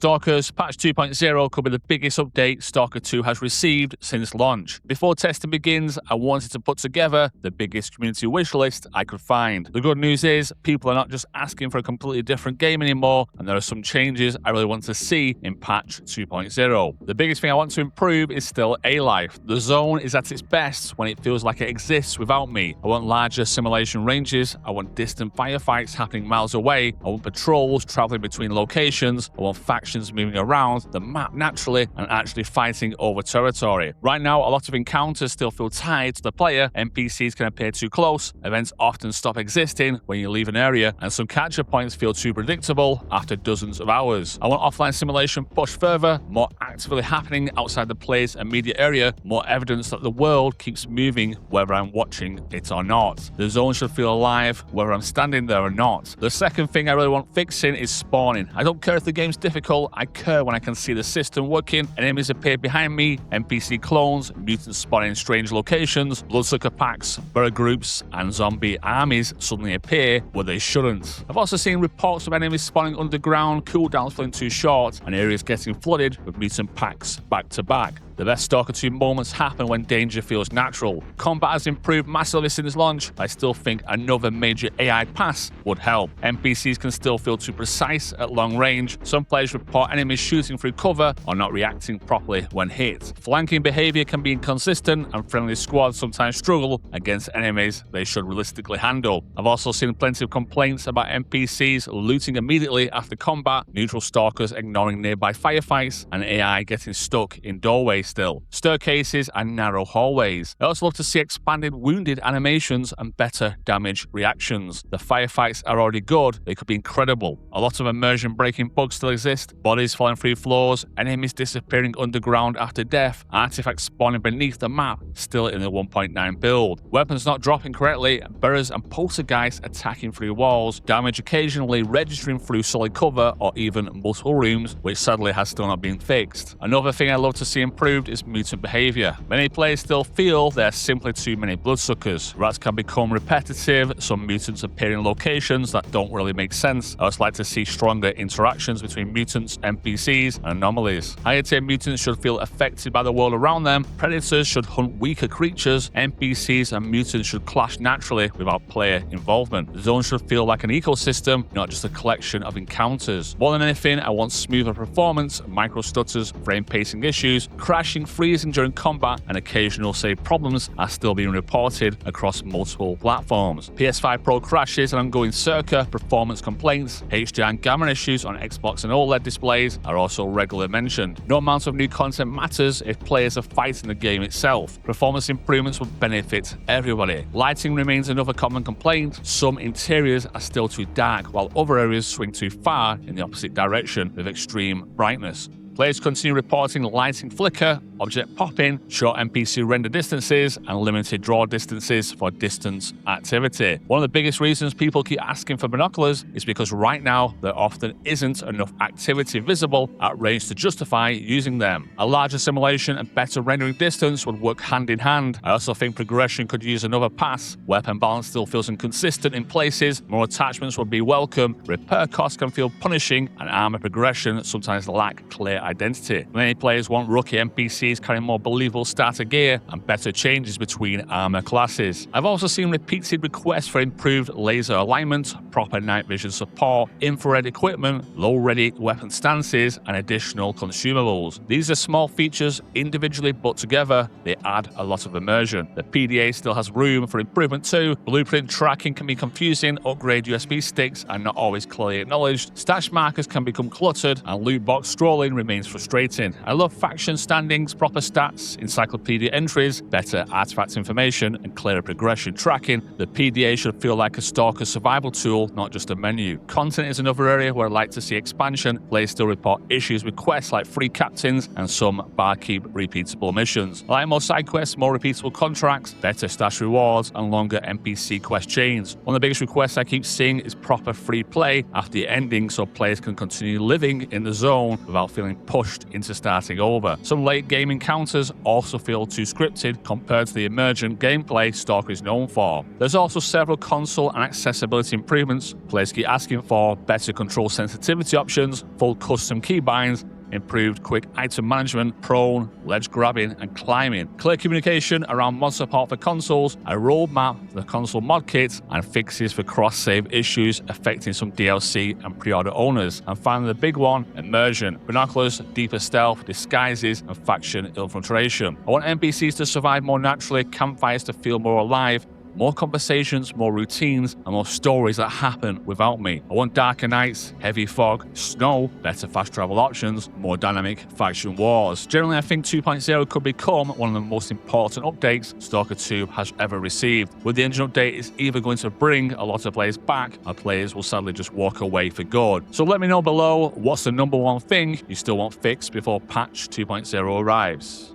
Stalkers, patch 2.0 could be the biggest update Stalker 2 has received since launch. Before testing begins, I wanted to put together the biggest community wishlist I could find. The good news is, people are not just asking for a completely different game anymore, and there are some changes I really want to see in patch 2.0. The biggest thing I want to improve is still A-Life. The zone is at its best when it feels like it exists without me. I want larger simulation ranges, I want distant firefights happening miles away, I want patrols traveling between locations, I want factions moving around the map naturally and actually fighting over territory. Right now, a lot of encounters still feel tied to the player, NPCs can appear too close, events often stop existing when you leave an area, and some capture points feel too predictable after dozens of hours. I want offline simulation pushed further, more actively happening outside the player's immediate area, more evidence that the world keeps moving whether I'm watching it or not. The zone should feel alive whether I'm standing there or not. The second thing I really want fixing is spawning. I don't care if the game's difficult, I care when I can see the system working, enemies appear behind me, NPC clones, mutants spawning in strange locations, bloodsucker packs, burrow groups, and zombie armies suddenly appear where they shouldn't. I've also seen reports of enemies spawning underground, cooldowns feeling too short, and areas getting flooded with mutant packs back to back. The best Stalker 2 moments happen when danger feels natural. Combat has improved massively since launch, but I still think another major AI pass would help. NPCs can still feel too precise at long range. Some players report enemies shooting through cover or not reacting properly when hit. Flanking behaviour can be inconsistent, and friendly squads sometimes struggle against enemies they should realistically handle. I've also seen plenty of complaints about NPCs looting immediately after combat, neutral stalkers ignoring nearby firefights, and AI getting stuck in doorways still. Staircases and narrow hallways. I also love to see expanded wounded animations and better damage reactions. The firefights are already good, they could be incredible. A lot of immersion breaking bugs still exist, bodies falling through floors, enemies disappearing underground after death, artifacts spawning beneath the map, still in the 1.9 build. Weapons not dropping correctly, burrows and poltergeists attacking through walls, damage occasionally registering through solid cover or even multiple rooms, which sadly has still not been fixed. Another thing I love to see improved is mutant behaviour. Many players still feel there are simply too many bloodsuckers. Rats can become repetitive, some mutants appear in locations that don't really make sense. I would like to see stronger interactions between mutants, NPCs, and anomalies. Higher tier mutants should feel affected by the world around them, predators should hunt weaker creatures, NPCs and mutants should clash naturally without player involvement. The zone should feel like an ecosystem, not just a collection of encounters. More than anything, I want smoother performance, micro stutters, frame pacing issues, crashing, freezing during combat, and occasional save problems are still being reported across multiple platforms. PS5 Pro crashes and ongoing circa performance complaints, HDR and gamma issues on Xbox and OLED displays are also regularly mentioned. No amount of new content matters if players are fighting the game itself. Performance improvements will benefit everybody. Lighting remains another common complaint. Some interiors are still too dark, while other areas swing too far in the opposite direction with extreme brightness. Players continue reporting lighting flicker, object popping, short NPC render distances, and limited draw distances for distance activity. One of the biggest reasons people keep asking for binoculars is because right now there often isn't enough activity visible at range to justify using them. A larger simulation and better rendering distance would work hand in hand. I also think progression could use another pass. Weapon balance still feels inconsistent in places, more attachments would be welcome, repair costs can feel punishing, and armor progression sometimes lack clear identity. Many players want rookie NPCs carrying more believable starter gear and better changes between armor classes. I've also seen repeated requests for improved laser alignment, proper night vision support, infrared equipment, low-ready weapon stances, and additional consumables. These are small features individually, but together they add a lot of immersion. The PDA still has room for improvement too. Blueprint tracking can be confusing, upgrade USB sticks are not always clearly acknowledged, stash markers can become cluttered, and loot box scrolling remains frustrating. I love faction standings, proper stats, encyclopedia entries, better artifact information, and clearer progression tracking. The PDA should feel like a Stalker survival tool, not just a menu. Content is another area where I'd like to see expansion. Players still report issues with quests like free captains and some barkeep repeatable missions. I like more side quests, more repeatable contracts, better stash rewards, and longer NPC quest chains. One of the biggest requests I keep seeing is proper free play after the ending so players can continue living in the zone without feeling pushed into starting over. Some late game encounters also feel too scripted compared to the emergent gameplay Stalker is known for. There's also several console and accessibility improvements. Players keep asking for better control sensitivity options, full custom keybinds, improved quick item management, prone, ledge grabbing, and climbing, clear communication around mod support for consoles, a roadmap for the console mod kit, and fixes for cross-save issues affecting some DLC and pre-order owners. And finally, the big one, immersion, binoculars, deeper stealth, disguises, and faction infiltration. I want NPCs to survive more naturally, campfires to feel more alive, more conversations, more routines, and more stories that happen without me. I want darker nights, heavy fog, snow, better fast travel options, more dynamic faction wars. Generally, I think 2.0 could become one of the most important updates Stalker 2 has ever received. With the engine update, it's either going to bring a lot of players back, or players will sadly just walk away for good. So let me know below, what's the number one thing you still want fixed before patch 2.0 arrives?